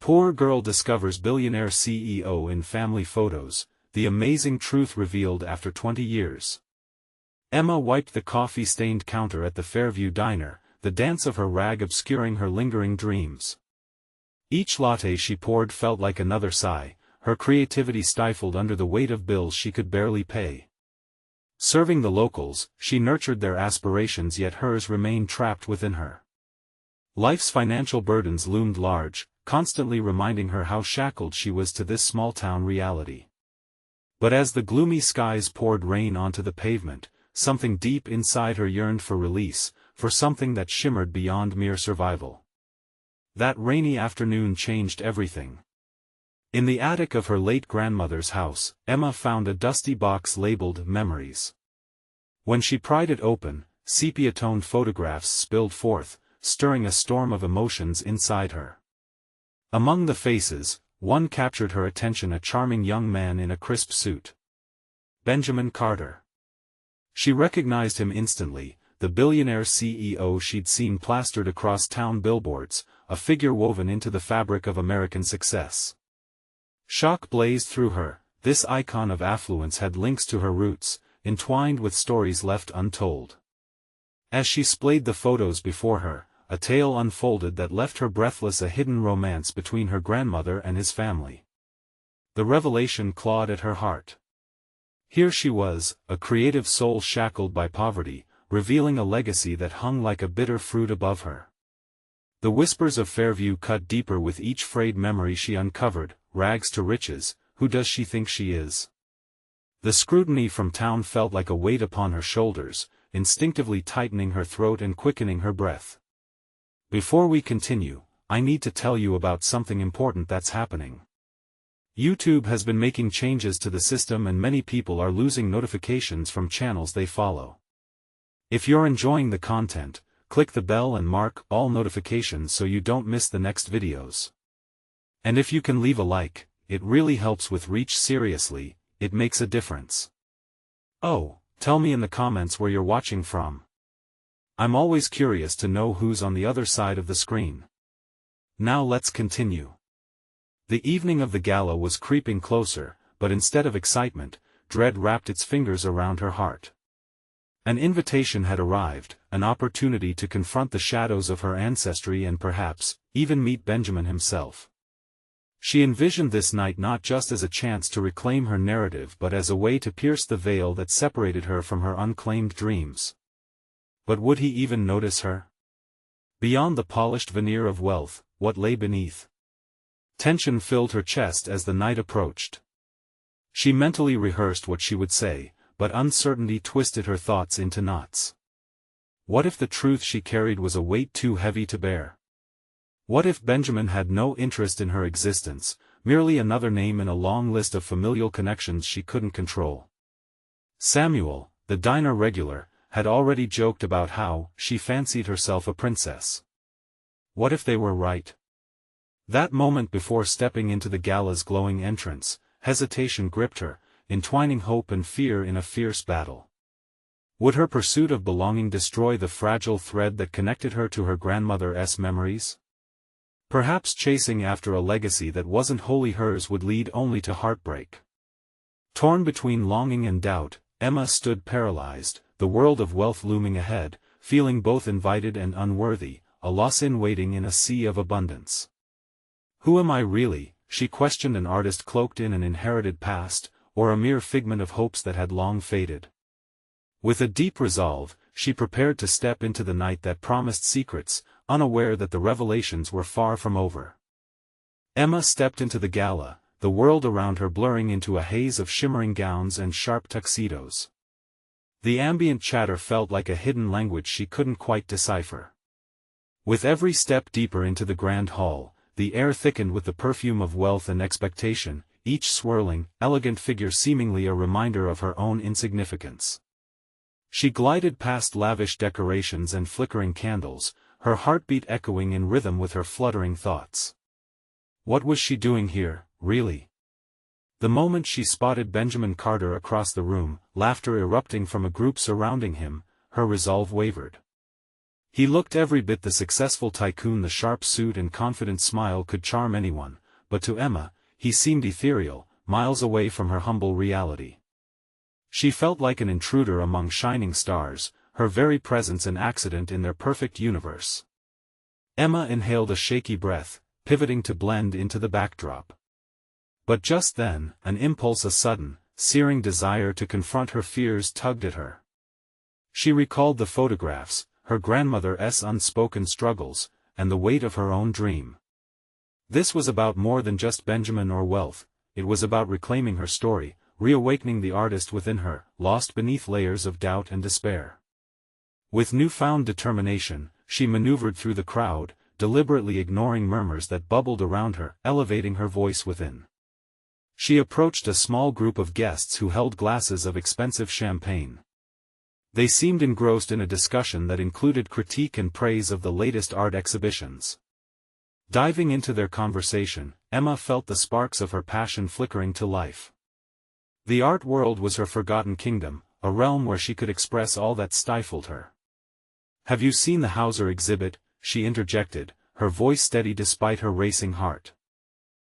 Poor girl discovers billionaire CEO in family photos, the amazing truth revealed after 20 years. Emma wiped the coffee-stained counter at the Fairview diner, the dance of her rag obscuring her lingering dreams. Each latte she poured felt like another sigh, her creativity stifled under the weight of bills she could barely pay. Serving the locals, she nurtured their aspirations, yet hers remained trapped within her. Life's financial burdens loomed large, constantly reminding her how shackled she was to this small-town reality. But as the gloomy skies poured rain onto the pavement, something deep inside her yearned for release, for something that shimmered beyond mere survival. That rainy afternoon changed everything. In the attic of her late grandmother's house, Emma found a dusty box labeled Memories. When she pried it open, sepia-toned photographs spilled forth, stirring a storm of emotions inside her. Among the faces, one captured her attention: a charming young man in a crisp suit. Benjamin Carter. She recognized him instantly, the billionaire CEO she'd seen plastered across town billboards, a figure woven into the fabric of American success. Shock blazed through her. This icon of affluence had links to her roots, entwined with stories left untold. As she splayed the photos before her, a tale unfolded that left her breathless: a hidden romance between her grandmother and his family. The revelation clawed at her heart. Here she was, a creative soul shackled by poverty, revealing a legacy that hung like a bitter fruit above her. The whispers of Fairview cut deeper with each frayed memory she uncovered: rags to riches, who does she think she is? The scrutiny from town felt like a weight upon her shoulders, instinctively tightening her throat and quickening her breath. Before we continue, I need to tell you about something important that's happening. YouTube has been making changes to the system and many people are losing notifications from channels they follow. If you're enjoying the content, click the bell and mark all notifications so you don't miss the next videos. And if you can leave a like, it really helps with reach. Seriously, it makes a difference. Oh, tell me in the comments where you're watching from. I'm always curious to know who's on the other side of the screen. Now let's continue. The evening of the gala was creeping closer, but instead of excitement, dread wrapped its fingers around her heart. An invitation had arrived, an opportunity to confront the shadows of her ancestry and perhaps, even meet Benjamin himself. She envisioned this night not just as a chance to reclaim her narrative but as a way to pierce the veil that separated her from her unclaimed dreams. But would he even notice her? Beyond the polished veneer of wealth, what lay beneath? Tension filled her chest as the night approached. She mentally rehearsed what she would say, but uncertainty twisted her thoughts into knots. What if the truth she carried was a weight too heavy to bear? What if Benjamin had no interest in her existence, merely another name in a long list of familial connections she couldn't control? Samuel, the diner regular, had already joked about how she fancied herself a princess. What if they were right? That moment before stepping into the gala's glowing entrance, hesitation gripped her, entwining hope and fear in a fierce battle. Would her pursuit of belonging destroy the fragile thread that connected her to her grandmother's memories? Perhaps chasing after a legacy that wasn't wholly hers would lead only to heartbreak. Torn between longing and doubt, Emma stood paralyzed, the world of wealth looming ahead, feeling both invited and unworthy, a loss in waiting in a sea of abundance. Who am I really, she questioned, an artist cloaked in an inherited past, or a mere figment of hopes that had long faded? With a deep resolve, she prepared to step into the night that promised secrets, unaware that the revelations were far from over. Emma stepped into the gala, the world around her blurring into a haze of shimmering gowns and sharp tuxedos. The ambient chatter felt like a hidden language she couldn't quite decipher. With every step deeper into the grand hall, the air thickened with the perfume of wealth and expectation, each swirling, elegant figure seemingly a reminder of her own insignificance. She glided past lavish decorations and flickering candles, her heartbeat echoing in rhythm with her fluttering thoughts. What was she doing here, really? The moment she spotted Benjamin Carter across the room, laughter erupting from a group surrounding him, her resolve wavered. He looked every bit the successful tycoon. The sharp suit and confident smile could charm anyone, but to Emma, he seemed ethereal, miles away from her humble reality. She felt like an intruder among shining stars, her very presence an accident in their perfect universe. Emma inhaled a shaky breath, pivoting to blend into the backdrop. But just then, an impulse, a sudden, searing desire to confront her fears tugged at her. She recalled the photographs, her grandmother's unspoken struggles, and the weight of her own dream. This was about more than just Benjamin or wealth, it was about reclaiming her story, reawakening the artist within her, lost beneath layers of doubt and despair. With newfound determination, she maneuvered through the crowd, deliberately ignoring murmurs that bubbled around her, elevating her voice within. She approached a small group of guests who held glasses of expensive champagne. They seemed engrossed in a discussion that included critique and praise of the latest art exhibitions. Diving into their conversation, Emma felt the sparks of her passion flickering to life. The art world was her forgotten kingdom, a realm where she could express all that stifled her. "Have you seen the Hauser exhibit?" she interjected, her voice steady despite her racing heart.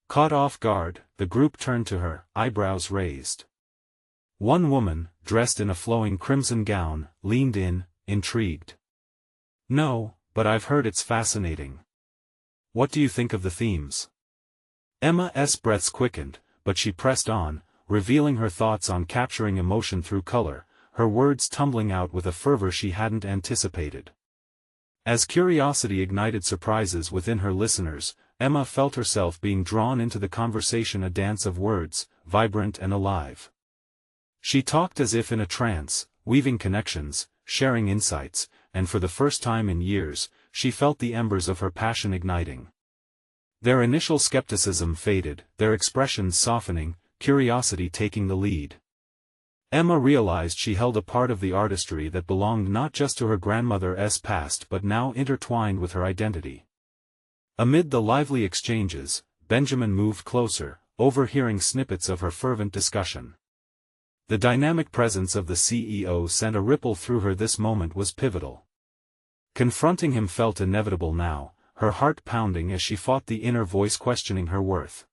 Caught off guard, the group turned to her, eyebrows raised. One woman, dressed in a flowing crimson gown, leaned in, intrigued. "No, but I've heard it's fascinating. What do you think of the themes?" Emma's breaths quickened, but she pressed on, revealing her thoughts on capturing emotion through color, her words tumbling out with a fervor she hadn't anticipated. As curiosity ignited surprises within her listeners, Emma felt herself being drawn into the conversation, a dance of words, vibrant and alive. She talked as if in a trance, weaving connections, sharing insights, and for the first time in years, she felt the embers of her passion igniting. Their initial skepticism faded, their expressions softening, curiosity taking the lead. Emma realized she held a part of the artistry that belonged not just to her grandmother's past but now intertwined with her identity. Amid the lively exchanges, Benjamin moved closer, overhearing snippets of her fervent discussion. The dynamic presence of the CEO sent a ripple through her. This moment was pivotal. Confronting him felt inevitable now, her heart pounding as she fought the inner voice questioning her worth.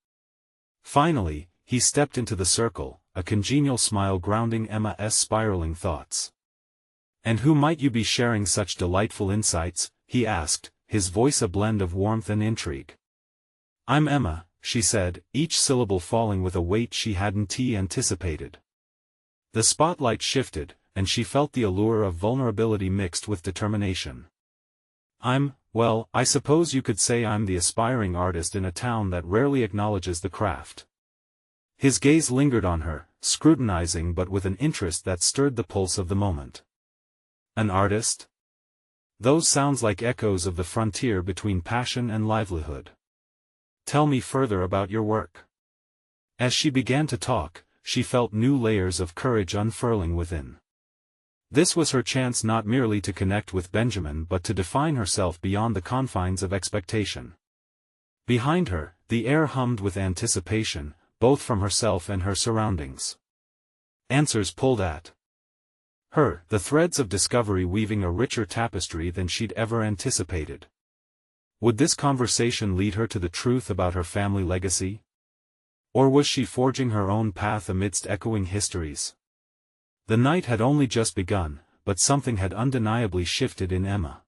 Finally, he stepped into the circle, a congenial smile grounding Emma's spiraling thoughts. "And who might you be sharing such delightful insights?" he asked, his voice a blend of warmth and intrigue. "I'm Emma," she said, each syllable falling with a weight she hadn't anticipated. The spotlight shifted, and she felt the allure of vulnerability mixed with determination. Well, I suppose you could say I'm the aspiring artist in a town that rarely acknowledges the craft." His gaze lingered on her, scrutinizing but with an interest that stirred the pulse of the moment. "An artist? Those sounds like echoes of the frontier between passion and livelihood. Tell me further about your work." As she began to talk, she felt new layers of courage unfurling within. This was her chance not merely to connect with Benjamin but to define herself beyond the confines of expectation. Behind her, the air hummed with anticipation, both from herself and her surroundings. Answers pulled at her, the threads of discovery weaving a richer tapestry than she'd ever anticipated. Would this conversation lead her to the truth about her family legacy? Or was she forging her own path amidst echoing histories? The night had only just begun, but something had undeniably shifted in Emma.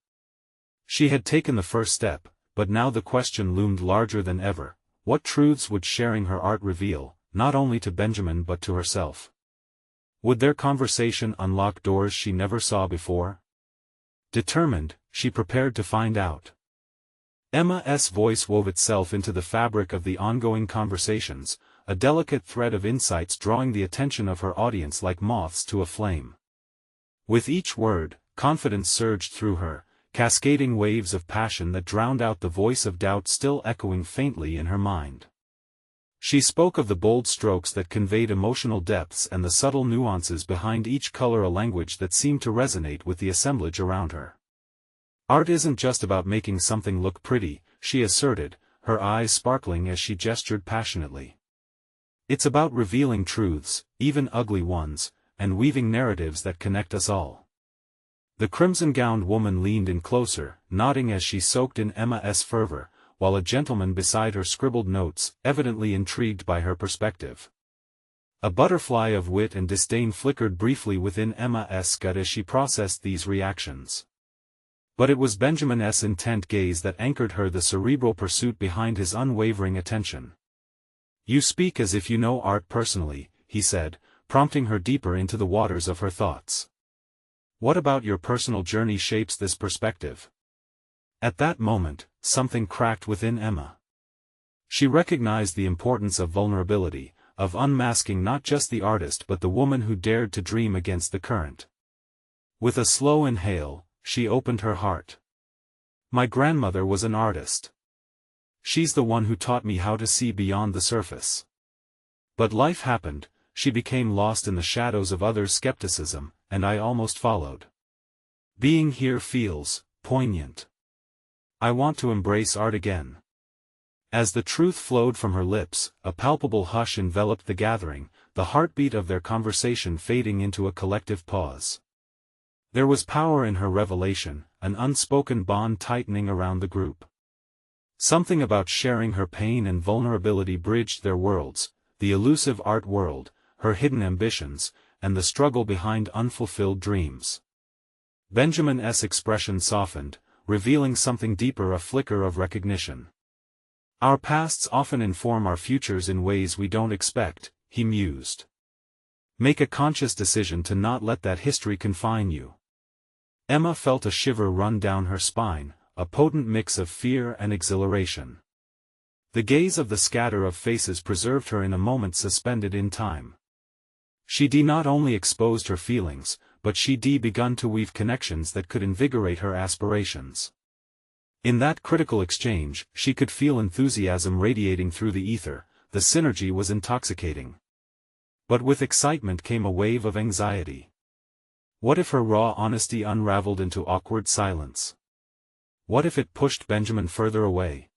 She had taken the first step, but now the question loomed larger than ever: what truths would sharing her art reveal, not only to Benjamin but to herself? Would their conversation unlock doors she never saw before? Determined, she prepared to find out. Emma's voice wove itself into the fabric of the ongoing conversations, a delicate thread of insights drawing the attention of her audience like moths to a flame. With each word, confidence surged through her, cascading waves of passion that drowned out the voice of doubt still echoing faintly in her mind. She spoke of the bold strokes that conveyed emotional depths and the subtle nuances behind each color, a language that seemed to resonate with the assemblage around her. "Art isn't just about making something look pretty," she asserted, her eyes sparkling as she gestured passionately. "It's about revealing truths, even ugly ones, and weaving narratives that connect us all." The crimson-gowned woman leaned in closer, nodding as she soaked in Emma's fervor, while a gentleman beside her scribbled notes, evidently intrigued by her perspective. A butterfly of wit and disdain flickered briefly within Emma's gut as she processed these reactions. But it was Benjamin's intent gaze that anchored her, the cerebral pursuit behind his unwavering attention. "You speak as if you know art personally," he said, prompting her deeper into the waters of her thoughts. "What about your personal journey shapes this perspective?" At that moment, something cracked within Emma. She recognized the importance of vulnerability, of unmasking not just the artist but the woman who dared to dream against the current. With a slow inhale, she opened her heart. "My grandmother was an artist. She's the one who taught me how to see beyond the surface. But life happened, she became lost in the shadows of others' skepticism, and I almost followed. Being here feels poignant. I want to embrace art again." As the truth flowed from her lips, a palpable hush enveloped the gathering, the heartbeat of their conversation fading into a collective pause. There was power in her revelation, an unspoken bond tightening around the group. Something about sharing her pain and vulnerability bridged their worlds, the elusive art world, her hidden ambitions, and the struggle behind unfulfilled dreams. Benjamin's expression softened, revealing something deeper, a flicker of recognition. "Our pasts often inform our futures in ways we don't expect," he mused. "Make a conscious decision to not let that history confine you." Emma felt a shiver run down her spine, a potent mix of fear and exhilaration. The gaze of the scatter of faces preserved her in a moment suspended in time. She not only exposed her feelings, but she begun to weave connections that could invigorate her aspirations. In that critical exchange, she could feel enthusiasm radiating through the ether, the synergy was intoxicating. But with excitement came a wave of anxiety. What if her raw honesty unraveled into awkward silence? What if it pushed Benjamin further away?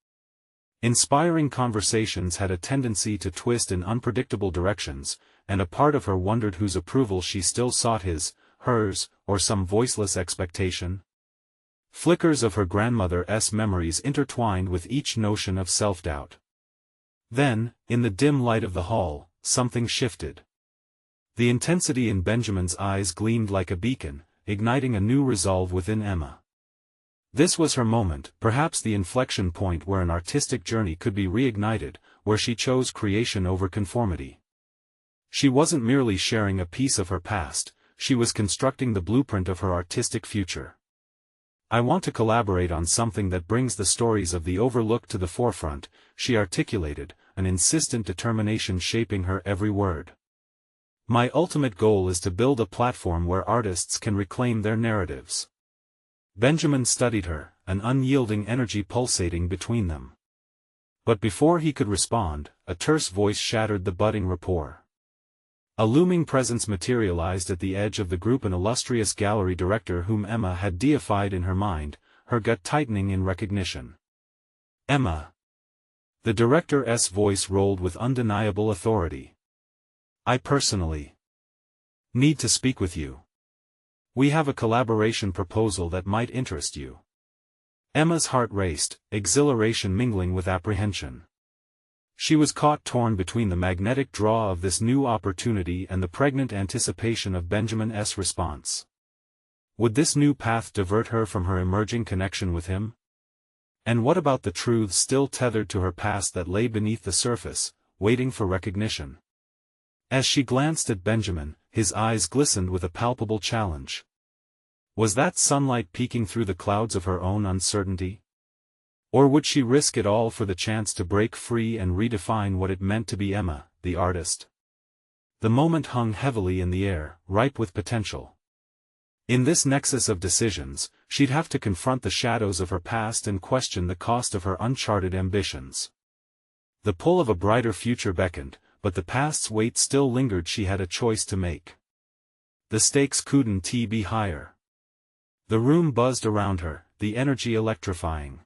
Inspiring conversations had a tendency to twist in unpredictable directions, and a part of her wondered whose approval she still sought, his, hers, or some voiceless expectation. Flickers of her grandmother's memories intertwined with each notion of self-doubt. Then, in the dim light of the hall, something shifted. The intensity in Benjamin's eyes gleamed like a beacon, igniting a new resolve within Emma. This was her moment, perhaps the inflection point where an artistic journey could be reignited, where she chose creation over conformity. She wasn't merely sharing a piece of her past, she was constructing the blueprint of her artistic future. "I want to collaborate on something that brings the stories of the overlooked to the forefront," she articulated, an insistent determination shaping her every word. "My ultimate goal is to build a platform where artists can reclaim their narratives." Benjamin studied her, an unyielding energy pulsating between them. But before he could respond, a terse voice shattered the budding rapport. A looming presence materialized at the edge of the group, an illustrious gallery director whom Emma had deified in her mind, her gut tightening in recognition. "Emma." The director's voice rolled with undeniable authority. "I personally need to speak with you. We have a collaboration proposal that might interest you." Emma's heart raced, exhilaration mingling with apprehension. She was caught torn between the magnetic draw of this new opportunity and the pregnant anticipation of Benjamin's response. Would this new path divert her from her emerging connection with him? And what about the truths still tethered to her past that lay beneath the surface, waiting for recognition? As she glanced at Benjamin, his eyes glistened with a palpable challenge. Was that sunlight peeking through the clouds of her own uncertainty? Or would she risk it all for the chance to break free and redefine what it meant to be Emma, the artist? The moment hung heavily in the air, ripe with potential. In this nexus of decisions, she'd have to confront the shadows of her past and question the cost of her uncharted ambitions. The pull of a brighter future beckoned, but the past's weight still lingered. She had a choice to make. The stakes couldn't be higher. The room buzzed around her, the energy electrifying.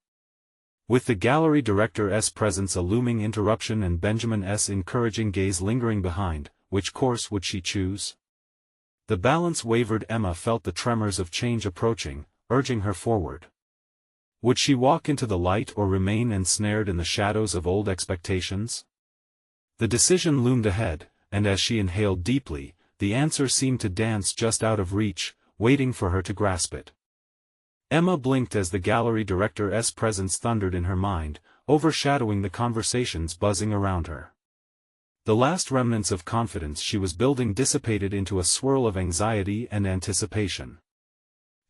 With the gallery director's presence a looming interruption and Benjamin's encouraging gaze lingering behind, which course would she choose? The balance wavered. Emma felt the tremors of change approaching, urging her forward. Would she walk into the light or remain ensnared in the shadows of old expectations? The decision loomed ahead, and as she inhaled deeply, the answer seemed to dance just out of reach, waiting for her to grasp it. Emma blinked as the gallery director's presence thundered in her mind, overshadowing the conversations buzzing around her. The last remnants of confidence she was building dissipated into a swirl of anxiety and anticipation.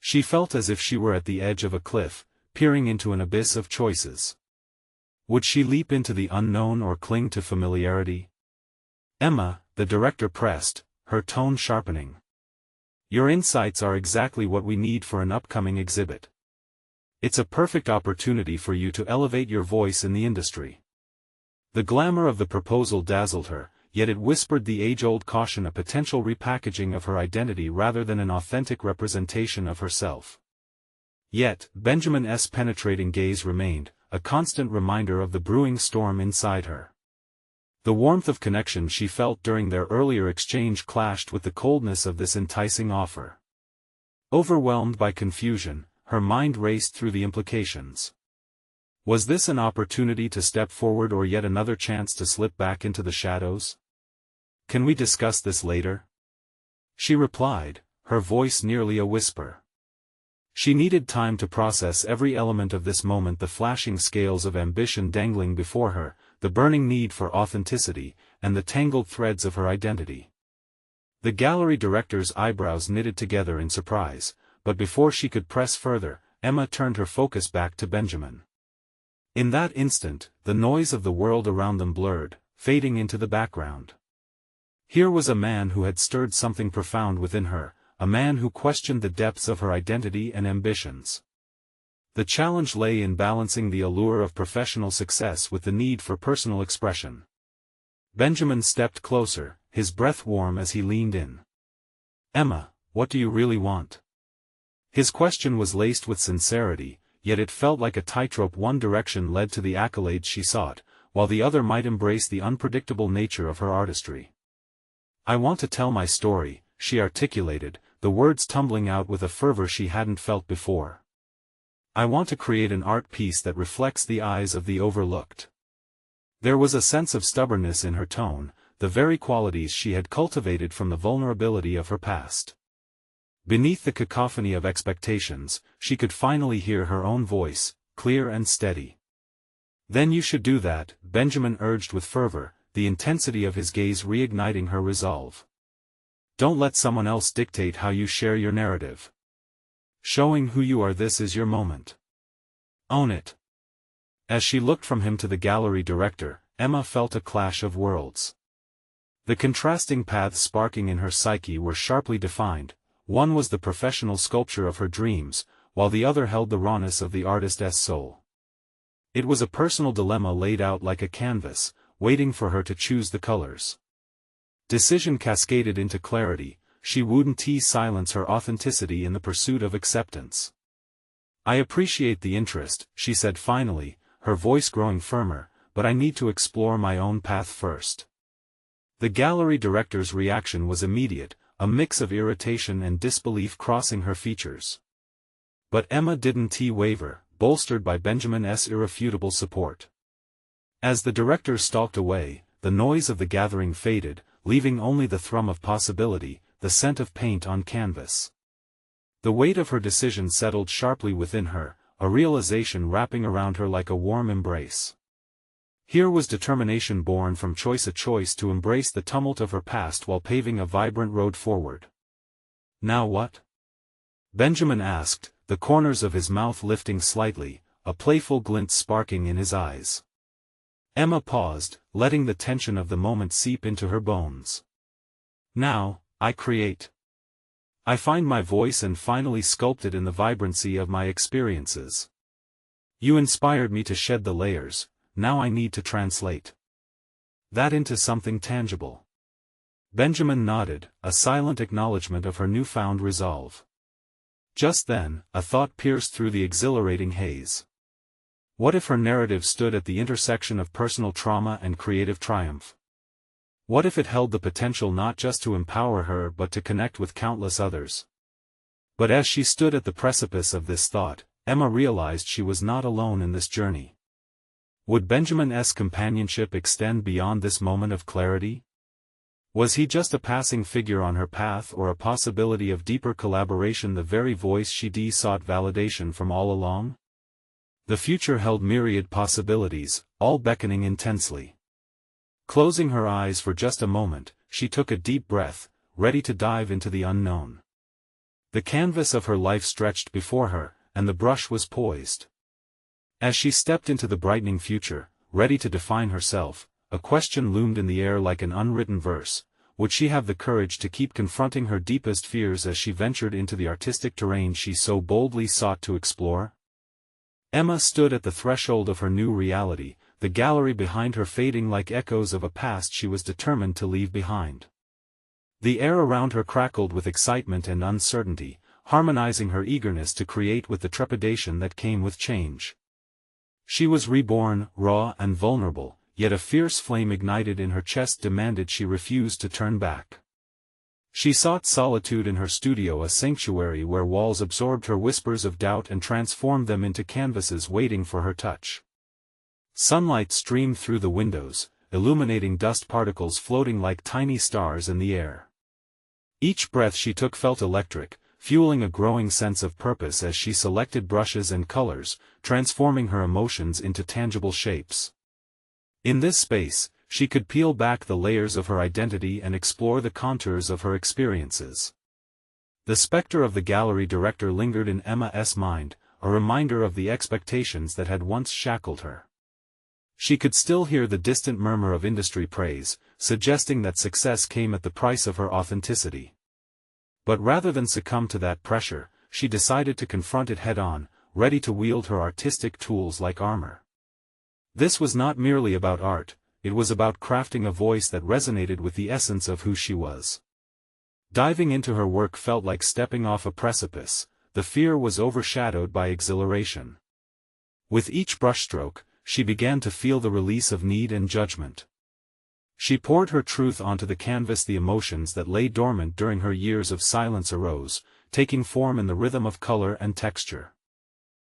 She felt as if she were at the edge of a cliff, peering into an abyss of choices. Would she leap into the unknown or cling to familiarity? "Emma," the director pressed, her tone sharpening. "Your insights are exactly what we need for an upcoming exhibit. It's a perfect opportunity for you to elevate your voice in the industry." The glamour of the proposal dazzled her, yet it whispered the age-old caution: a potential repackaging of her identity rather than an authentic representation of herself. Yet, Benjamin's penetrating gaze remained, a constant reminder of the brewing storm inside her. The warmth of connection she felt during their earlier exchange clashed with the coldness of this enticing offer. Overwhelmed by confusion, her mind raced through the implications. Was this an opportunity to step forward or yet another chance to slip back into the shadows? "Can we discuss this later?" she replied, her voice nearly a whisper. She needed time to process every element of this moment: the flashing scales of ambition dangling before her, the burning need for authenticity, and the tangled threads of her identity. The gallery director's eyebrows knitted together in surprise, but before she could press further, Emma turned her focus back to Benjamin. In that instant, the noise of the world around them blurred, fading into the background. Here was a man who had stirred something profound within her, a man who questioned the depths of her identity and ambitions. The challenge lay in balancing the allure of professional success with the need for personal expression. Benjamin stepped closer, his breath warm as he leaned in. "Emma, what do you really want?" His question was laced with sincerity, yet it felt like a tightrope. One direction led to the accolades she sought, while the other might embrace the unpredictable nature of her artistry. "I want to tell my story," she articulated, the words tumbling out with a fervor she hadn't felt before. "I want to create an art piece that reflects the eyes of the overlooked." There was a sense of stubbornness in her tone, the very qualities she had cultivated from the vulnerability of her past. Beneath the cacophony of expectations, she could finally hear her own voice, clear and steady. "Then you should do that," Benjamin urged with fervor, the intensity of his gaze reigniting her resolve. "Don't let someone else dictate how you share your narrative. Showing who you are, this is your moment. Own it." As she looked from him to the gallery director, Emma felt a clash of worlds. The contrasting paths sparking in her psyche were sharply defined. One was the professional sculpture of her dreams, while the other held the rawness of the artist's soul. It was a personal dilemma laid out like a canvas, waiting for her to choose the colors. Decision cascaded into clarity. She wouldn't silence her authenticity in the pursuit of acceptance. "I appreciate the interest," she said finally, her voice growing firmer, "but I need to explore my own path first." The gallery director's reaction was immediate, a mix of irritation and disbelief crossing her features. But Emma didn't waver, bolstered by Benjamin's irrefutable support. As the director stalked away, the noise of the gathering faded, leaving only the thrum of possibility, the scent of paint on canvas. The weight of her decision settled sharply within her, a realization wrapping around her like a warm embrace. Here was determination born from choice, a choice to embrace the tumult of her past while paving a vibrant road forward. "Now what?" Benjamin asked, the corners of his mouth lifting slightly, a playful glint sparking in his eyes. Emma paused, letting the tension of the moment seep into her bones. "Now, I create. I find my voice and finally sculpt it in the vibrancy of my experiences. You inspired me to shed the layers. Now I need to translate that into something tangible." Benjamin nodded, a silent acknowledgement of her newfound resolve. Just then, a thought pierced through the exhilarating haze. What if her narrative stood at the intersection of personal trauma and creative triumph? What if it held the potential not just to empower her but to connect with countless others? But as she stood at the precipice of this thought, Emma realized she was not alone in this journey. Would Benjamin's companionship extend beyond this moment of clarity? Was he just a passing figure on her path or a possibility of deeper collaboration, the very voice she sought validation from all along? The future held myriad possibilities, all beckoning intensely. Closing her eyes for just a moment, she took a deep breath, ready to dive into the unknown. The canvas of her life stretched before her, and the brush was poised. As she stepped into the brightening future, ready to define herself, a question loomed in the air like an unwritten verse. Would she have the courage to keep confronting her deepest fears as she ventured into the artistic terrain she so boldly sought to explore? Emma stood at the threshold of her new reality, the gallery behind her fading like echoes of a past she was determined to leave behind. The air around her crackled with excitement and uncertainty, harmonizing her eagerness to create with the trepidation that came with change. She was reborn, raw and vulnerable, yet a fierce flame ignited in her chest demanded she refuse to turn back. She sought solitude in her studio, a sanctuary where walls absorbed her whispers of doubt and transformed them into canvases waiting for her touch. Sunlight streamed through the windows, illuminating dust particles floating like tiny stars in the air. Each breath she took felt electric, fueling a growing sense of purpose as she selected brushes and colors, transforming her emotions into tangible shapes. In this space, she could peel back the layers of her identity and explore the contours of her experiences. The specter of the gallery director lingered in Emma's mind, a reminder of the expectations that had once shackled her. She could still hear the distant murmur of industry praise, suggesting that success came at the price of her authenticity. But rather than succumb to that pressure, she decided to confront it head-on, ready to wield her artistic tools like armor. This was not merely about art, it was about crafting a voice that resonated with the essence of who she was. Diving into her work felt like stepping off a precipice, the fear was overshadowed by exhilaration. With each brushstroke, she began to feel the release of need and judgment. She poured her truth onto the canvas, the emotions that lay dormant during her years of silence arose, taking form in the rhythm of color and texture.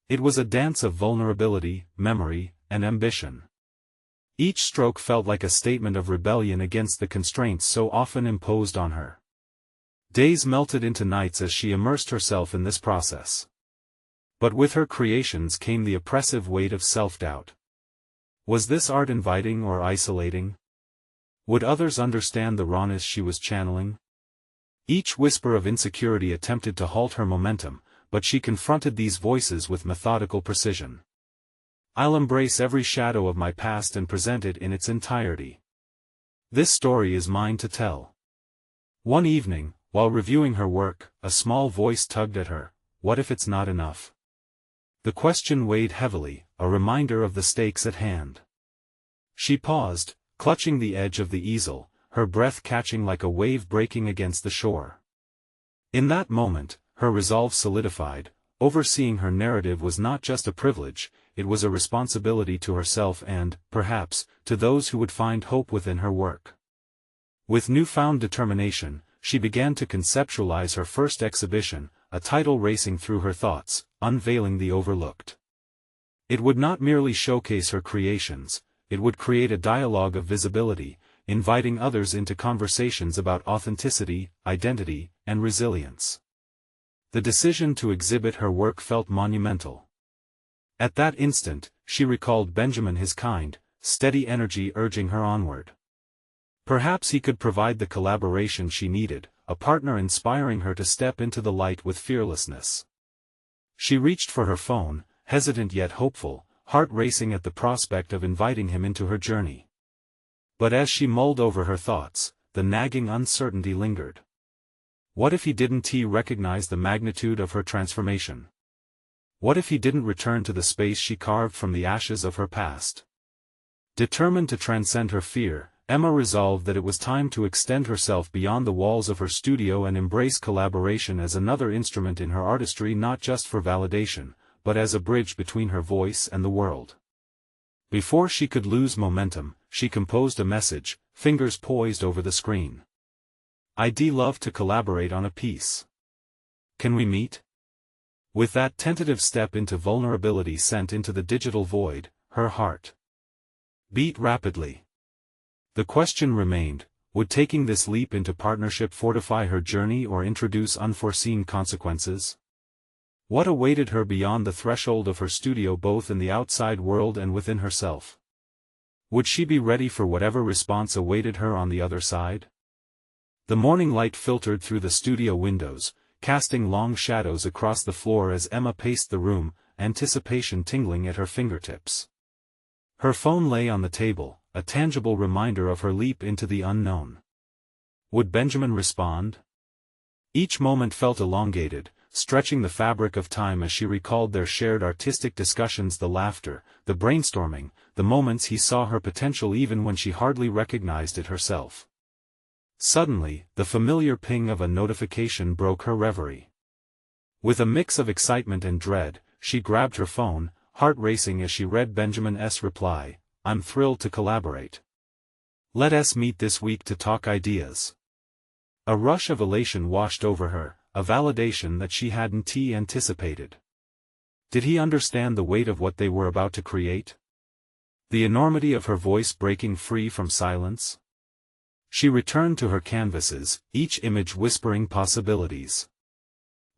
It was a dance of vulnerability, memory, and ambition. Each stroke felt like a statement of rebellion against the constraints so often imposed on her. Days melted into nights as she immersed herself in this process. But with her creations came the oppressive weight of self-doubt. Was this art inviting or isolating? Would others understand the rawness she was channeling? Each whisper of insecurity attempted to halt her momentum, but she confronted these voices with methodical precision. I'll embrace every shadow of my past and present it in its entirety. This story is mine to tell. One evening, while reviewing her work, a small voice tugged at her. What if it's not enough? The question weighed heavily, a reminder of the stakes at hand. She paused, clutching the edge of the easel, her breath catching like a wave breaking against the shore. In that moment, her resolve solidified. Overseeing her narrative was not just a privilege, it was a responsibility to herself and, perhaps, to those who would find hope within her work. With newfound determination, she began to conceptualize her first exhibition, a title racing through her thoughts, Unveiling the Overlooked. It would not merely showcase her creations, it would create a dialogue of visibility, inviting others into conversations about authenticity, identity, and resilience. The decision to exhibit her work felt monumental. At that instant, she recalled Benjamin, his kind, steady energy urging her onward. Perhaps he could provide the collaboration she needed, a partner inspiring her to step into the light with fearlessness. She reached for her phone, hesitant yet hopeful, heart racing at the prospect of inviting him into her journey. But as she mulled over her thoughts, the nagging uncertainty lingered. What if he didn't recognize the magnitude of her transformation? What if he didn't return to the space she carved from the ashes of her past? Determined to transcend her fear, Emma resolved that it was time to extend herself beyond the walls of her studio and embrace collaboration as another instrument in her artistry, not just for validation, but as a bridge between her voice and the world. Before she could lose momentum, she composed a message, fingers poised over the screen. "I'd love to collaborate on a piece. Can we meet?" With that tentative step into vulnerability sent into the digital void, her heart beat rapidly. The question remained, would taking this leap into partnership fortify her journey or introduce unforeseen consequences? What awaited her beyond the threshold of her studio, both in the outside world and within herself? Would she be ready for whatever response awaited her on the other side? The morning light filtered through the studio windows, casting long shadows across the floor as Emma paced the room, anticipation tingling at her fingertips. Her phone lay on the table, a tangible reminder of her leap into the unknown. Would Benjamin respond? Each moment felt elongated, stretching the fabric of time as she recalled their shared artistic discussions, the laughter, the brainstorming, the moments he saw her potential even when she hardly recognized it herself. Suddenly, the familiar ping of a notification broke her reverie. With a mix of excitement and dread, she grabbed her phone, heart racing as she read Benjamin's reply, "I'm thrilled to collaborate. Let us meet this week to talk ideas." A rush of elation washed over her, a validation that she hadn't anticipated. Did he understand the weight of what they were about to create? The enormity of her voice breaking free from silence? She returned to her canvases, each image whispering possibilities.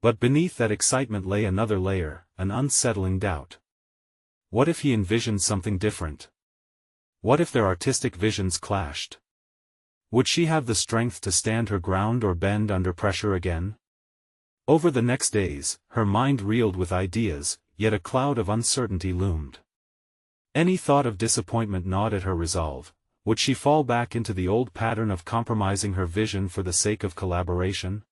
But beneath that excitement lay another layer, an unsettling doubt. What if he envisioned something different? What if their artistic visions clashed? Would she have the strength to stand her ground or bend under pressure again? Over the next days, her mind reeled with ideas, yet a cloud of uncertainty loomed. Any thought of disappointment gnawed at her resolve. Would she fall back into the old pattern of compromising her vision for the sake of collaboration?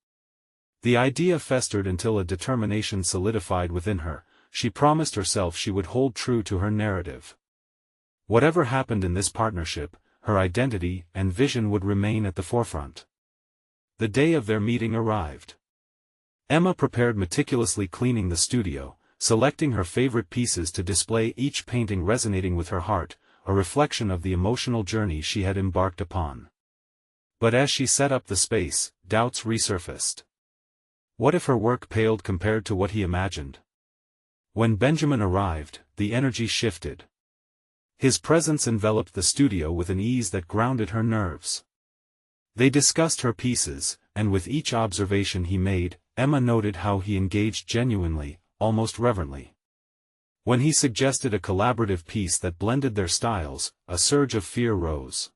The idea festered until a determination solidified within her. She promised herself she would hold true to her narrative. Whatever happened in this partnership, her identity and vision would remain at the forefront. The day of their meeting arrived. Emma prepared, meticulously cleaning the studio, selecting her favorite pieces to display, each painting resonating with her heart, a reflection of the emotional journey she had embarked upon. But as she set up the space, doubts resurfaced. What if her work paled compared to what he imagined? When Benjamin arrived, the energy shifted. His presence enveloped the studio with an ease that grounded her nerves. They discussed her pieces, and with each observation he made, Emma noted how he engaged genuinely, almost reverently. When he suggested a collaborative piece that blended their styles, a surge of fear rose.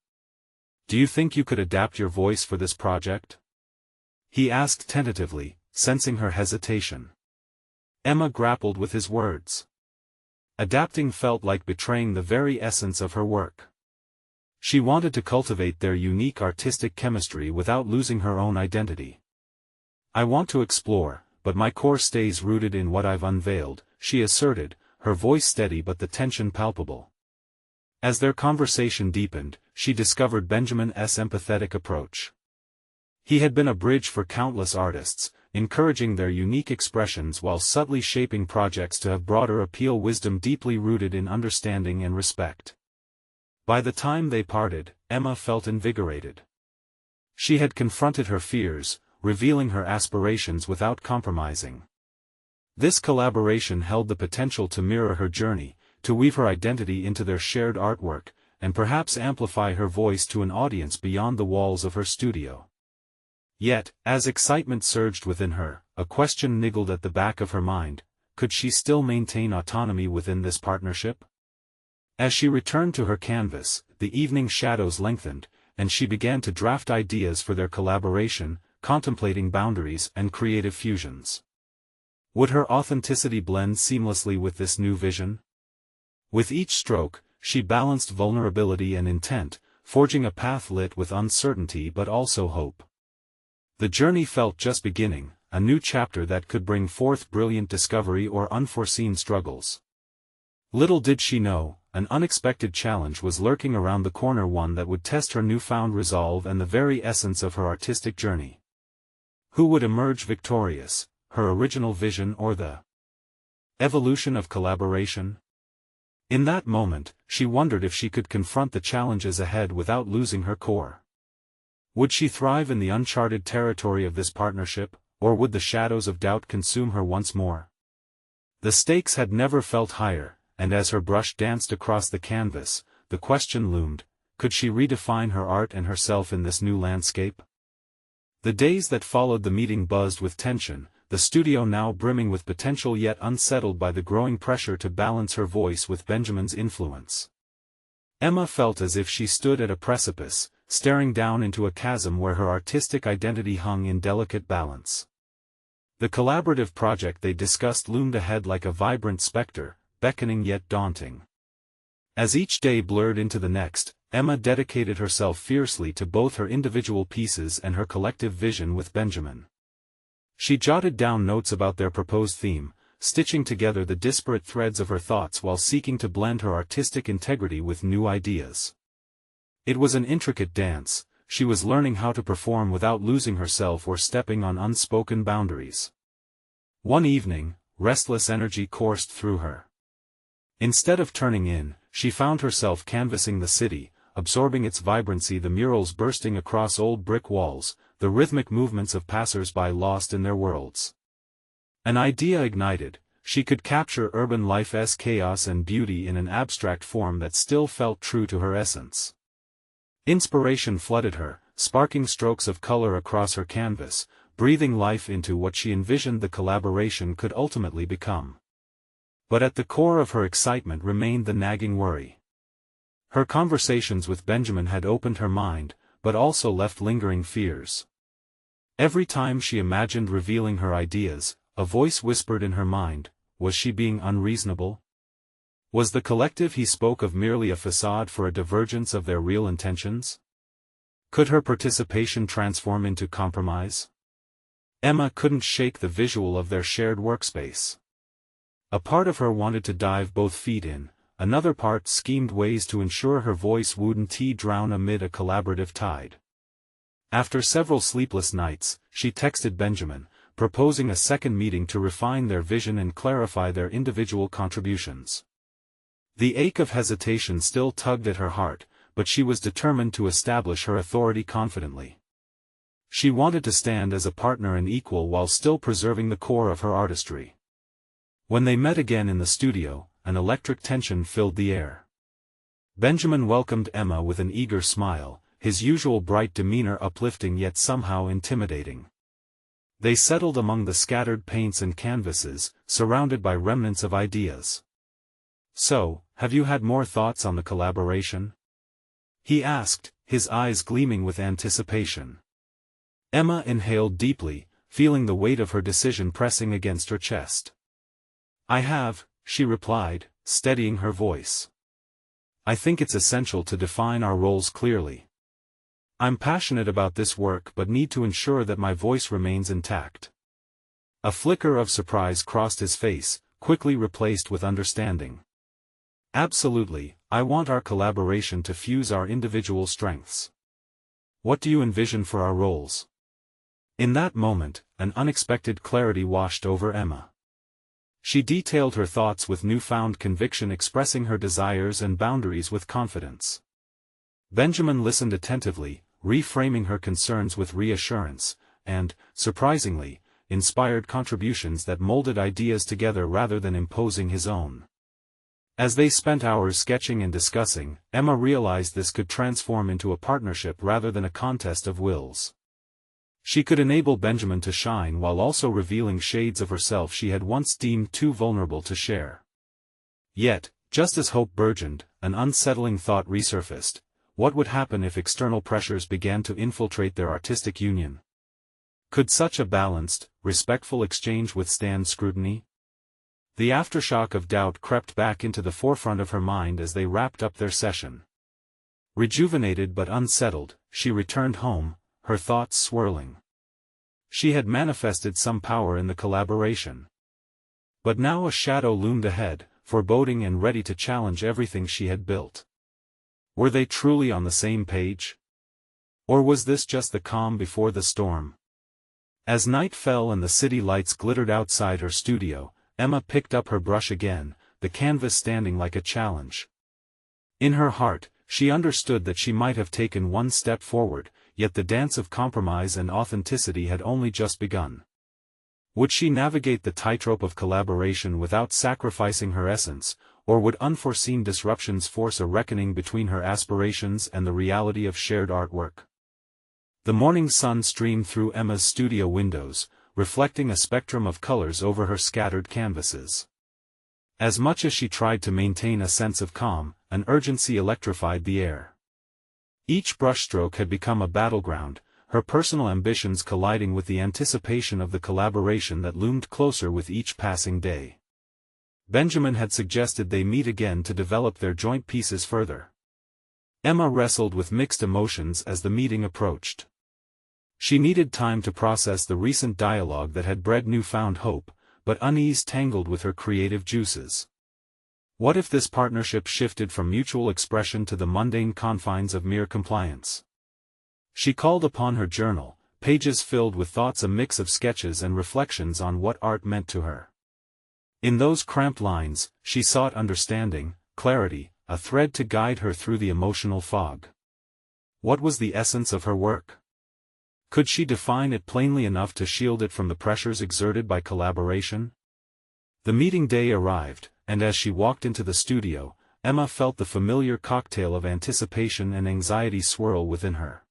"Do you think you could adapt your voice for this project?" he asked tentatively, sensing her hesitation. Emma grappled with his words. Adapting felt like betraying the very essence of her work. She wanted to cultivate their unique artistic chemistry without losing her own identity. "I want to explore, but my core stays rooted in what I've unveiled," she asserted, her voice steady but the tension palpable. As their conversation deepened, she discovered Benjamin's empathetic approach. He had been a bridge for countless artists, encouraging their unique expressions while subtly shaping projects to have broader appeal, wisdom deeply rooted in understanding and respect. By the time they parted, Emma felt invigorated. She had confronted her fears, revealing her aspirations without compromising. This collaboration held the potential to mirror her journey, to weave her identity into their shared artwork, and perhaps amplify her voice to an audience beyond the walls of her studio. Yet, as excitement surged within her, a question niggled at the back of her mind: could she still maintain autonomy within this partnership? As she returned to her canvas, the evening shadows lengthened, and she began to draft ideas for their collaboration, contemplating boundaries and creative fusions. Would her authenticity blend seamlessly with this new vision? With each stroke, she balanced vulnerability and intent, forging a path lit with uncertainty but also hope. The journey felt just beginning, a new chapter that could bring forth brilliant discovery or unforeseen struggles. Little did she know, an unexpected challenge was lurking around the corner, one that would test her newfound resolve and the very essence of her artistic journey. Who would emerge victorious, her original vision or the evolution of collaboration? In that moment, she wondered if she could confront the challenges ahead without losing her core. Would she thrive in the uncharted territory of this partnership, or would the shadows of doubt consume her once more? The stakes had never felt higher, and as her brush danced across the canvas, the question loomed: could she redefine her art and herself in this new landscape? The days that followed the meeting buzzed with tension, the studio now brimming with potential yet unsettled by the growing pressure to balance her voice with Benjamin's influence. Emma felt as if she stood at a precipice, staring down into a chasm where her artistic identity hung in delicate balance. The collaborative project they discussed loomed ahead like a vibrant specter, beckoning yet daunting. As each day blurred into the next, Emma dedicated herself fiercely to both her individual pieces and her collective vision with Benjamin. She jotted down notes about their proposed theme, stitching together the disparate threads of her thoughts while seeking to blend her artistic integrity with new ideas. It was an intricate dance. She was learning how to perform without losing herself or stepping on unspoken boundaries. One evening, restless energy coursed through her. Instead of turning in, she found herself canvassing the city, absorbing its vibrancy, the murals bursting across old brick walls, the rhythmic movements of passers-by lost in their worlds. An idea ignited: she could capture urban life's chaos and beauty in an abstract form that still felt true to her essence. Inspiration flooded her, sparking strokes of color across her canvas, breathing life into what she envisioned the collaboration could ultimately become. But at the core of her excitement remained the nagging worry. Her conversations with Benjamin had opened her mind, but also left lingering fears. Every time she imagined revealing her ideas, a voice whispered in her mind: was she being unreasonable? Was the collective he spoke of merely a facade for a divergence of their real intentions? Could her participation transform into compromise? Emma couldn't shake the visual of their shared workspace. A part of her wanted to dive both feet in, another part schemed ways to ensure her voice wouldn't drown amid a collaborative tide. After several sleepless nights, she texted Benjamin, proposing a second meeting to refine their vision and clarify their individual contributions. The ache of hesitation still tugged at her heart, but she was determined to establish her authority confidently. She wanted to stand as a partner and equal while still preserving the core of her artistry. When they met again in the studio, an electric tension filled the air. Benjamin welcomed Emma with an eager smile, his usual bright demeanor uplifting yet somehow intimidating. They settled among the scattered paints and canvases, surrounded by remnants of ideas. "So, have you had more thoughts on the collaboration?" he asked, his eyes gleaming with anticipation. Emma inhaled deeply, feeling the weight of her decision pressing against her chest. "I have," she replied, steadying her voice. "I think it's essential to define our roles clearly. I'm passionate about this work but need to ensure that my voice remains intact." A flicker of surprise crossed his face, quickly replaced with understanding. "Absolutely, I want our collaboration to fuse our individual strengths. What do you envision for our roles?" In that moment, an unexpected clarity washed over Emma. She detailed her thoughts with newfound conviction, expressing her desires and boundaries with confidence. Benjamin listened attentively, reframing her concerns with reassurance, and, surprisingly, inspired contributions that molded ideas together rather than imposing his own. As they spent hours sketching and discussing, Emma realized this could transform into a partnership rather than a contest of wills. She could enable Benjamin to shine while also revealing shades of herself she had once deemed too vulnerable to share. Yet, just as hope burgeoned, an unsettling thought resurfaced: what would happen if external pressures began to infiltrate their artistic union? Could such a balanced, respectful exchange withstand scrutiny? The aftershock of doubt crept back into the forefront of her mind as they wrapped up their session. Rejuvenated but unsettled, she returned home, her thoughts swirling. She had manifested some power in the collaboration. But now a shadow loomed ahead, foreboding and ready to challenge everything she had built. Were they truly on the same page? Or was this just the calm before the storm? As night fell and the city lights glittered outside her studio, Emma picked up her brush again, the canvas standing like a challenge. In her heart, she understood that she might have taken one step forward, yet the dance of compromise and authenticity had only just begun. Would she navigate the tightrope of collaboration without sacrificing her essence, or would unforeseen disruptions force a reckoning between her aspirations and the reality of shared artwork? The morning sun streamed through Emma's studio windows, reflecting a spectrum of colors over her scattered canvases. As much as she tried to maintain a sense of calm, an urgency electrified the air. Each brushstroke had become a battleground, her personal ambitions colliding with the anticipation of the collaboration that loomed closer with each passing day. Benjamin had suggested they meet again to develop their joint pieces further. Emma wrestled with mixed emotions as the meeting approached. She needed time to process the recent dialogue that had bred newfound hope, but unease tangled with her creative juices. What if this partnership shifted from mutual expression to the mundane confines of mere compliance? She called upon her journal, pages filled with thoughts, a mix of sketches and reflections on what art meant to her. In those cramped lines, she sought understanding, clarity, a thread to guide her through the emotional fog. What was the essence of her work? Could she define it plainly enough to shield it from the pressures exerted by collaboration? The meeting day arrived, and as she walked into the studio, Emma felt the familiar cocktail of anticipation and anxiety swirl within her.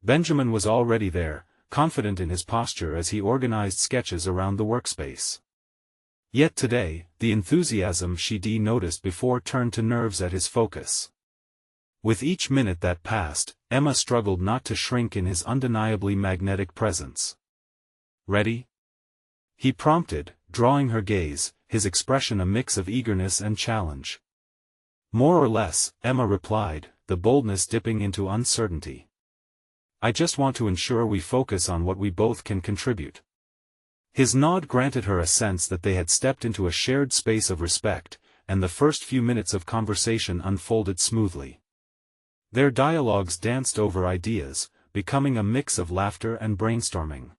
Benjamin was already there, confident in his posture as he organized sketches around the workspace. Yet today, the enthusiasm she noticed before turned to nerves at his focus. With each minute that passed, Emma struggled not to shrink in his undeniably magnetic presence. "Ready?" he prompted, drawing her gaze, his expression a mix of eagerness and challenge. "More or less," Emma replied, the boldness dipping into uncertainty. "I just want to ensure we focus on what we both can contribute." His nod granted her a sense that they had stepped into a shared space of respect, and the first few minutes of conversation unfolded smoothly. Their dialogues danced over ideas, becoming a mix of laughter and brainstorming.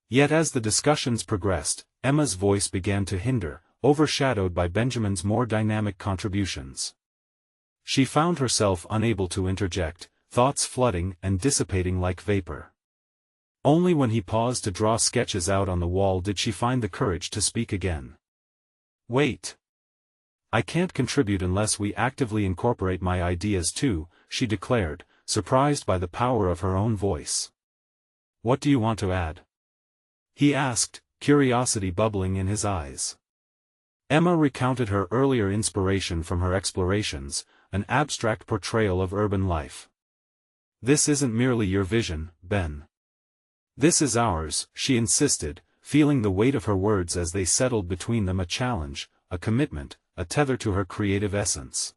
Yet as the discussions progressed, Emma's voice began to hinder, overshadowed by Benjamin's more dynamic contributions. She found herself unable to interject, thoughts flooding and dissipating like vapor. Only when he paused to draw sketches out on the wall did she find the courage to speak again. "Wait. I can't contribute unless we actively incorporate my ideas too," she declared, surprised by the power of her own voice. "What do you want to add?" he asked, curiosity bubbling in his eyes. Emma recounted her earlier inspiration from her explorations, an abstract portrayal of urban life. "This isn't merely your vision, Ben. This is ours," she insisted, feeling the weight of her words as they settled between them, a challenge, a commitment, a tether to her creative essence.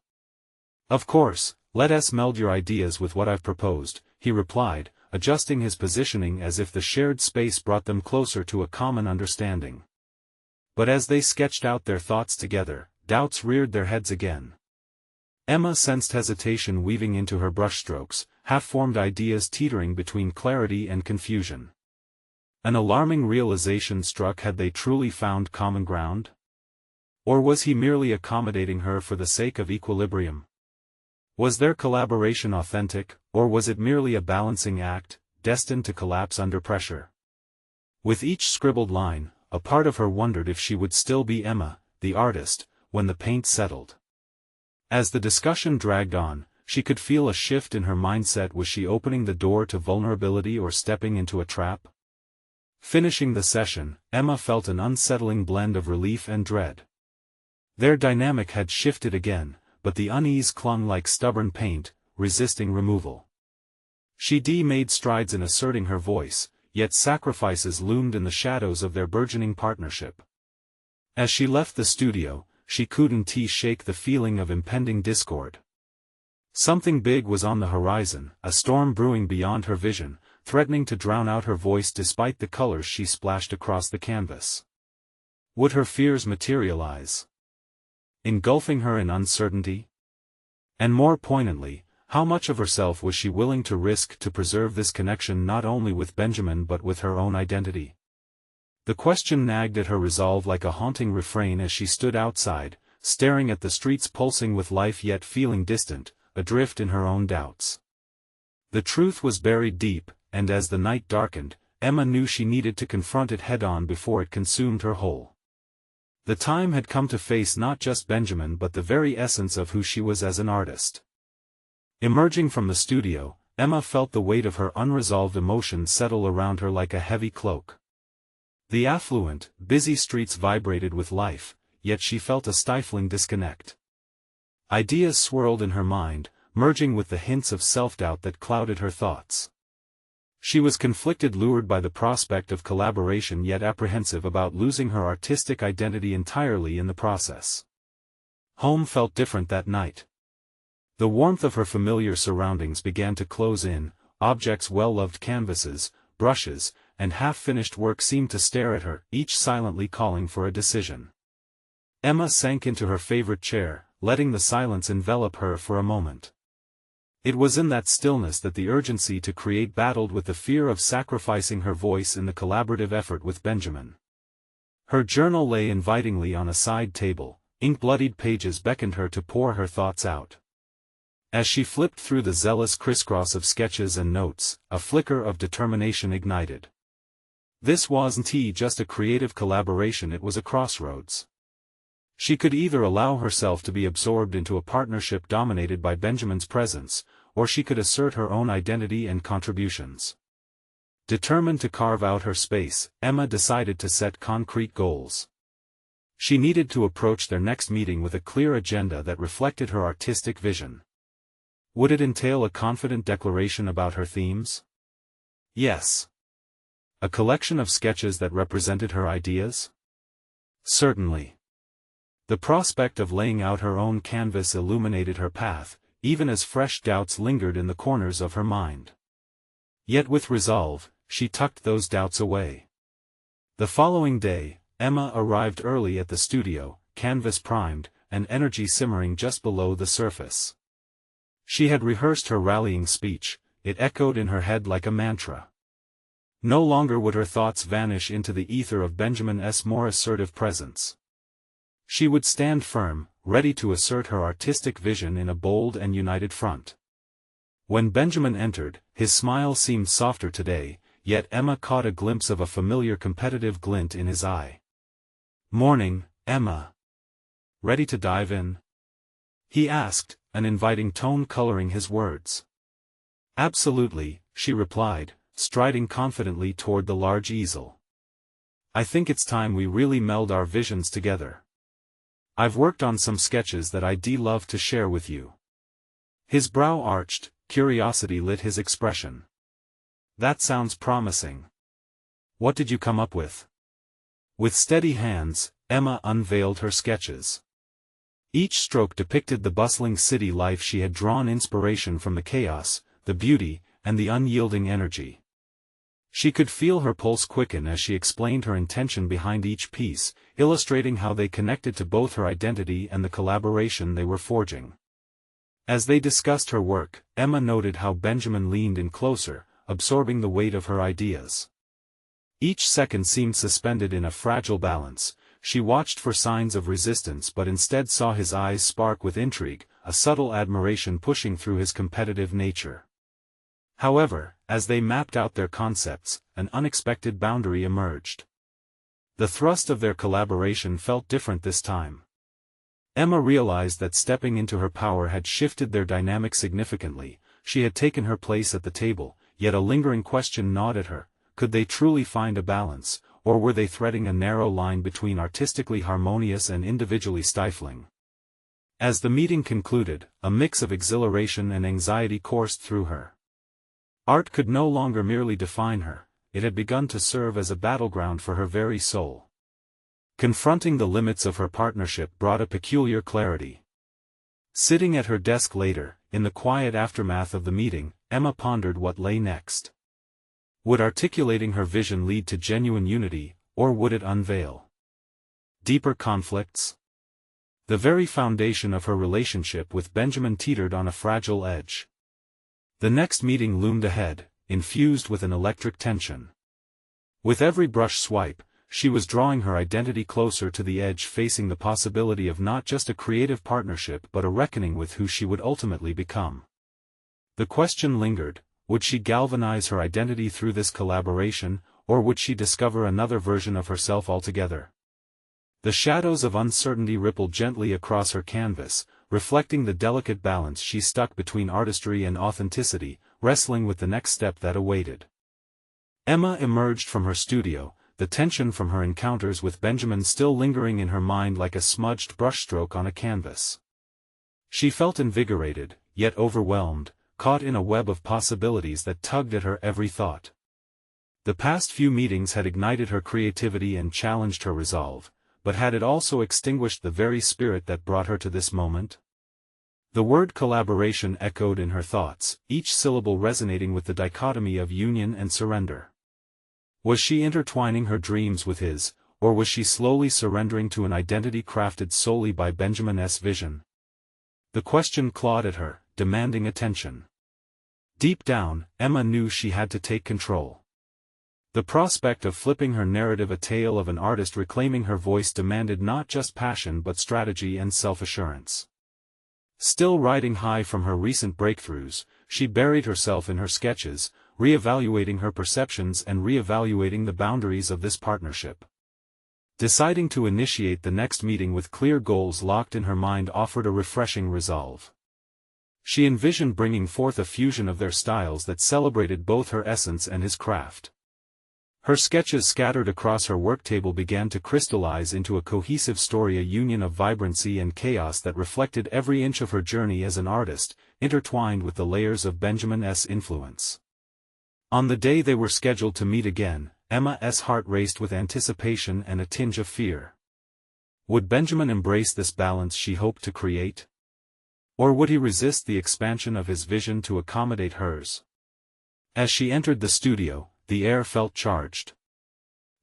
"Of course, let us meld your ideas with what I've proposed," he replied, adjusting his positioning as if the shared space brought them closer to a common understanding. But as they sketched out their thoughts together, doubts reared their heads again. Emma sensed hesitation weaving into her brushstrokes, half-formed ideas teetering between clarity and confusion. An alarming realization struck: had they truly found common ground? Or was he merely accommodating her for the sake of equilibrium? Was their collaboration authentic, or was it merely a balancing act, destined to collapse under pressure? With each scribbled line, a part of her wondered if she would still be Emma, the artist, when the paint settled. As the discussion dragged on, she could feel a shift in her mindset. Was she opening the door to vulnerability or stepping into a trap? Finishing the session, Emma felt an unsettling blend of relief and dread. Their dynamic had shifted again, but the unease clung like stubborn paint, resisting removal. She made strides in asserting her voice, yet sacrifices loomed in the shadows of their burgeoning partnership. As she left the studio, she couldn't shake the feeling of impending discord. Something big was on the horizon, a storm brewing beyond her vision, threatening to drown out her voice despite the colors she splashed across the canvas. Would her fears materialize, engulfing her in uncertainty? And more poignantly, how much of herself was she willing to risk to preserve this connection, not only with Benjamin but with her own identity? The question nagged at her resolve like a haunting refrain as she stood outside, staring at the streets pulsing with life yet feeling distant, adrift in her own doubts. The truth was buried deep, and as the night darkened, Emma knew she needed to confront it head-on before it consumed her whole. The time had come to face not just Benjamin but the very essence of who she was as an artist. Emerging from the studio, Emma felt the weight of her unresolved emotions settle around her like a heavy cloak. The affluent, busy streets vibrated with life, yet she felt a stifling disconnect. Ideas swirled in her mind, merging with the hints of self-doubt that clouded her thoughts. She was conflicted, lured by the prospect of collaboration yet apprehensive about losing her artistic identity entirely in the process. Home felt different that night. The warmth of her familiar surroundings began to close in, objects, well-loved canvases, brushes, and half-finished work seemed to stare at her, each silently calling for a decision. Emma sank into her favorite chair, letting the silence envelop her for a moment. It was in that stillness that the urgency to create battled with the fear of sacrificing her voice in the collaborative effort with Benjamin. Her journal lay invitingly on a side table, ink-bloodied pages beckoned her to pour her thoughts out. As she flipped through the zealous crisscross of sketches and notes, a flicker of determination ignited. This wasn't just a creative collaboration, it was a crossroads. She could either allow herself to be absorbed into a partnership dominated by Benjamin's presence, or she could assert her own identity and contributions. Determined to carve out her space, Emma decided to set concrete goals. She needed to approach their next meeting with a clear agenda that reflected her artistic vision. Would it entail a confident declaration about her themes? Yes. A collection of sketches that represented her ideas? Certainly. The prospect of laying out her own canvas illuminated her path, even as fresh doubts lingered in the corners of her mind. Yet with resolve, she tucked those doubts away. The following day, Emma arrived early at the studio, canvas primed, and energy simmering just below the surface. She had rehearsed her rallying speech, it echoed in her head like a mantra. No longer would her thoughts vanish into the ether of Benjamin's more assertive presence. She would stand firm, ready to assert her artistic vision in a bold and united front. When Benjamin entered, his smile seemed softer today, yet Emma caught a glimpse of a familiar competitive glint in his eye. "Morning, Emma. Ready to dive in?" he asked, an inviting tone coloring his words. "Absolutely," she replied, striding confidently toward the large easel. "I think it's time we really meld our visions together. I've worked on some sketches that I'd love to share with you." His brow arched, curiosity lit his expression. "That sounds promising. What did you come up with?" With steady hands, Emma unveiled her sketches. Each stroke depicted the bustling city life she had drawn inspiration from: the chaos, the beauty, and the unyielding energy. She could feel her pulse quicken as she explained her intention behind each piece, illustrating how they connected to both her identity and the collaboration they were forging. As they discussed her work, Emma noted how Benjamin leaned in closer, absorbing the weight of her ideas. Each second seemed suspended in a fragile balance. She watched for signs of resistance but instead saw his eyes spark with intrigue, a subtle admiration pushing through his competitive nature. However, as they mapped out their concepts, an unexpected boundary emerged. The thrust of their collaboration felt different this time. Emma realized that stepping into her power had shifted their dynamic significantly. She had taken her place at the table, yet a lingering question gnawed at her: could they truly find a balance, or were they threading a narrow line between artistically harmonious and individually stifling? As the meeting concluded, a mix of exhilaration and anxiety coursed through her. Art could no longer merely define her, it had begun to serve as a battleground for her very soul. Confronting the limits of her partnership brought a peculiar clarity. Sitting at her desk later, in the quiet aftermath of the meeting, Emma pondered what lay next. Would articulating her vision lead to genuine unity, or would it unveil deeper conflicts? The very foundation of her relationship with Benjamin teetered on a fragile edge. The next meeting loomed ahead, infused with an electric tension. With every brush swipe, she was drawing her identity closer to the edge, facing the possibility of not just a creative partnership but a reckoning with who she would ultimately become. The question lingered: would she galvanize her identity through this collaboration, or would she discover another version of herself altogether? The shadows of uncertainty rippled gently across her canvas, reflecting the delicate balance she struck between artistry and authenticity, wrestling with the next step that awaited. Emma emerged from her studio, the tension from her encounters with Benjamin still lingering in her mind like a smudged brushstroke on a canvas. She felt invigorated, yet overwhelmed, caught in a web of possibilities that tugged at her every thought. The past few meetings had ignited her creativity and challenged her resolve, but had it also extinguished the very spirit that brought her to this moment? The word collaboration echoed in her thoughts, each syllable resonating with the dichotomy of union and surrender. Was she intertwining her dreams with his, or was she slowly surrendering to an identity crafted solely by Benjamin's vision? The question clawed at her, demanding attention. Deep down, Emma knew she had to take control. The prospect of flipping her narrative, a tale of an artist reclaiming her voice, demanded not just passion but strategy and self-assurance. Still riding high from her recent breakthroughs, she buried herself in her sketches, re-evaluating her perceptions and re-evaluating the boundaries of this partnership. Deciding to initiate the next meeting with clear goals locked in her mind offered a refreshing resolve. She envisioned bringing forth a fusion of their styles that celebrated both her essence and his craft. Her sketches scattered across her work table began to crystallize into a cohesive story, a union of vibrancy and chaos that reflected every inch of her journey as an artist, intertwined with the layers of Benjamin's influence. On the day they were scheduled to meet again, Emma's heart raced with anticipation and a tinge of fear. Would Benjamin embrace this balance she hoped to create? Or would he resist the expansion of his vision to accommodate hers? As she entered the studio, the air felt charged.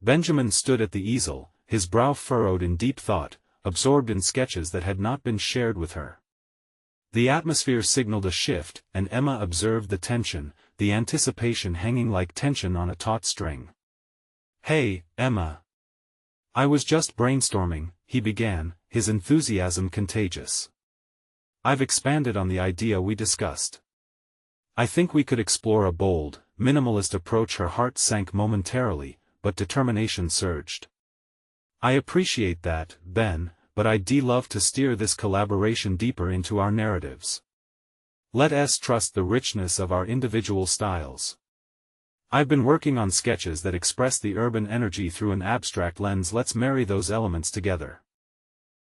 Benjamin stood at the easel, his brow furrowed in deep thought, absorbed in sketches that had not been shared with her. The atmosphere signaled a shift, and Emma observed the tension, the anticipation hanging like tension on a taut string. "Hey, Emma. I was just brainstorming," he began, his enthusiasm contagious. "I've expanded on the idea we discussed. I think we could explore a bold, minimalist approach." Her heart sank momentarily, but determination surged. "I appreciate that, Ben, but I'd love to steer this collaboration deeper into our narratives. Let's trust the richness of our individual styles. I've been working on sketches that express the urban energy through an abstract lens. Let's marry those elements together."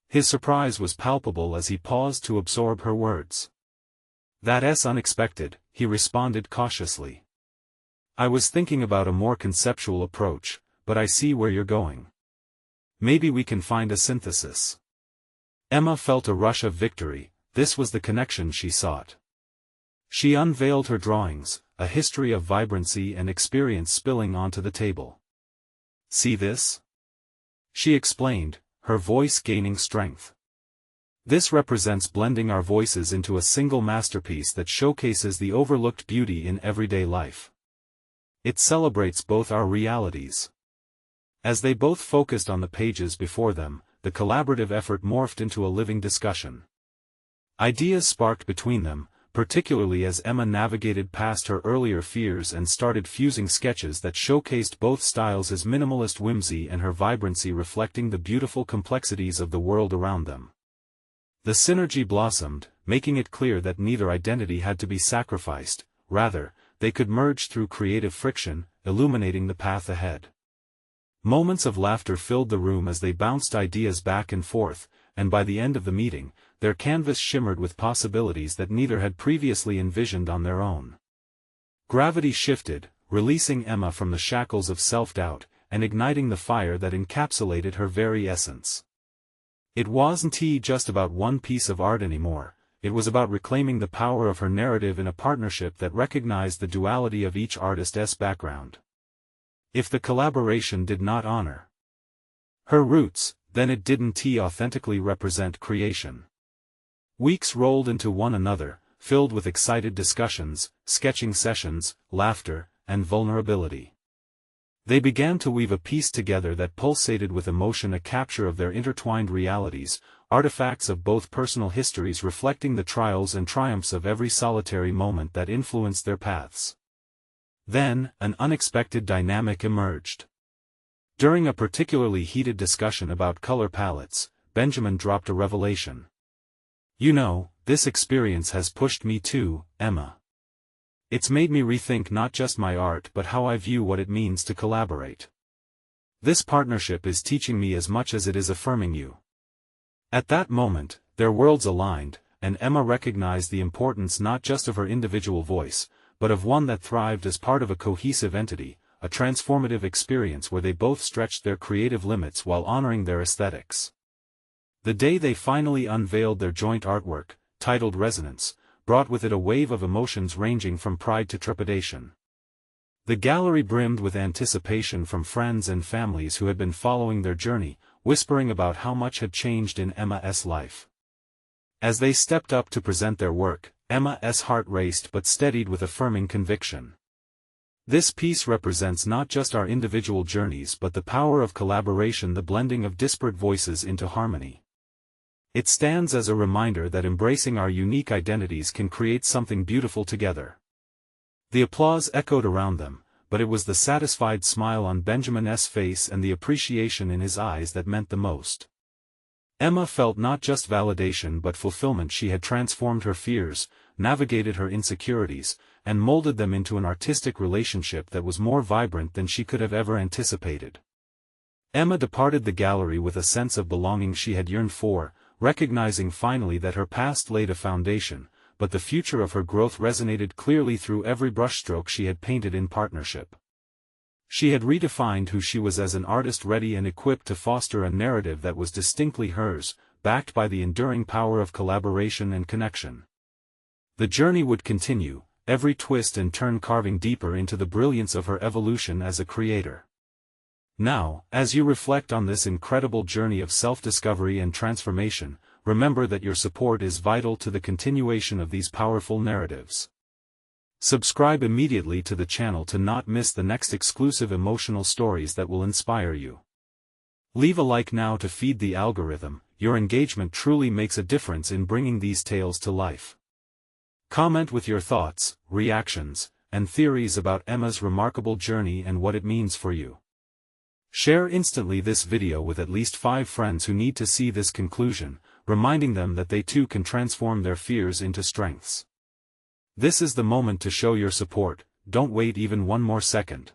His surprise was palpable as he paused to absorb her words. "That's unexpected," he responded cautiously. "I was thinking about a more conceptual approach, but I see where you're going. Maybe we can find a synthesis." Emma felt a rush of victory. This was the connection she sought. She unveiled her drawings, a history of vibrancy and experience spilling onto the table. "See this?" she explained, her voice gaining strength. "This represents blending our voices into a single masterpiece that showcases the overlooked beauty in everyday life. It celebrates both our realities." As they both focused on the pages before them, the collaborative effort morphed into a living discussion. Ideas sparked between them, particularly as Emma navigated past her earlier fears and started fusing sketches that showcased both styles, his minimalist whimsy and her vibrancy reflecting the beautiful complexities of the world around them. The synergy blossomed, making it clear that neither identity had to be sacrificed, rather, they could merge through creative friction, illuminating the path ahead. Moments of laughter filled the room as they bounced ideas back and forth, and by the end of the meeting, their canvas shimmered with possibilities that neither had previously envisioned on their own. Gravity shifted, releasing Emma from the shackles of self-doubt, and igniting the fire that encapsulated her very essence. It wasn't just about one piece of art anymore, it was about reclaiming the power of her narrative in a partnership that recognized the duality of each artist's background. If the collaboration did not honor her roots, then it didn't authentically represent creation. Weeks rolled into one another, filled with excited discussions, sketching sessions, laughter, and vulnerability. They began to weave a piece together that pulsated with emotion, a capture of their intertwined realities, artifacts of both personal histories reflecting the trials and triumphs of every solitary moment that influenced their paths. Then, an unexpected dynamic emerged. During a particularly heated discussion about color palettes, Benjamin dropped a revelation. "You know, this experience has pushed me too, Emma. It's made me rethink not just my art but how I view what it means to collaborate. This partnership is teaching me as much as it is affirming you." At that moment, their worlds aligned, and Emma recognized the importance not just of her individual voice, but of one that thrived as part of a cohesive entity, a transformative experience where they both stretched their creative limits while honoring their aesthetics. The day they finally unveiled their joint artwork, titled Resonance, brought with it a wave of emotions ranging from pride to trepidation. The gallery brimmed with anticipation from friends and families who had been following their journey, whispering about how much had changed in Emma's life. As they stepped up to present their work, Emma's heart raced but steadied with affirming conviction. "This piece represents not just our individual journeys but the power of collaboration, the blending of disparate voices into harmony. It stands as a reminder that embracing our unique identities can create something beautiful together." The applause echoed around them, but it was the satisfied smile on Benjamin's face and the appreciation in his eyes that meant the most. Emma felt not just validation but fulfillment. She had transformed her fears, navigated her insecurities, and molded them into an artistic relationship that was more vibrant than she could have ever anticipated. Emma departed the gallery with a sense of belonging she had yearned for, recognizing finally that her past laid a foundation, but the future of her growth resonated clearly through every brushstroke she had painted in partnership. She had redefined who she was as an artist, ready and equipped to foster a narrative that was distinctly hers, backed by the enduring power of collaboration and connection. The journey would continue, every twist and turn carving deeper into the brilliance of her evolution as a creator. Now, as you reflect on this incredible journey of self-discovery and transformation, remember that your support is vital to the continuation of these powerful narratives. Subscribe immediately to the channel to not miss the next exclusive emotional stories that will inspire you. Leave a like now to feed the algorithm. Your engagement truly makes a difference in bringing these tales to life. Comment with your thoughts, reactions, and theories about Emma's remarkable journey and what it means for you. Share instantly this video with at least 5 friends who need to see this conclusion, reminding them that they too can transform their fears into strengths. This is the moment to show your support. Don't wait even one more second.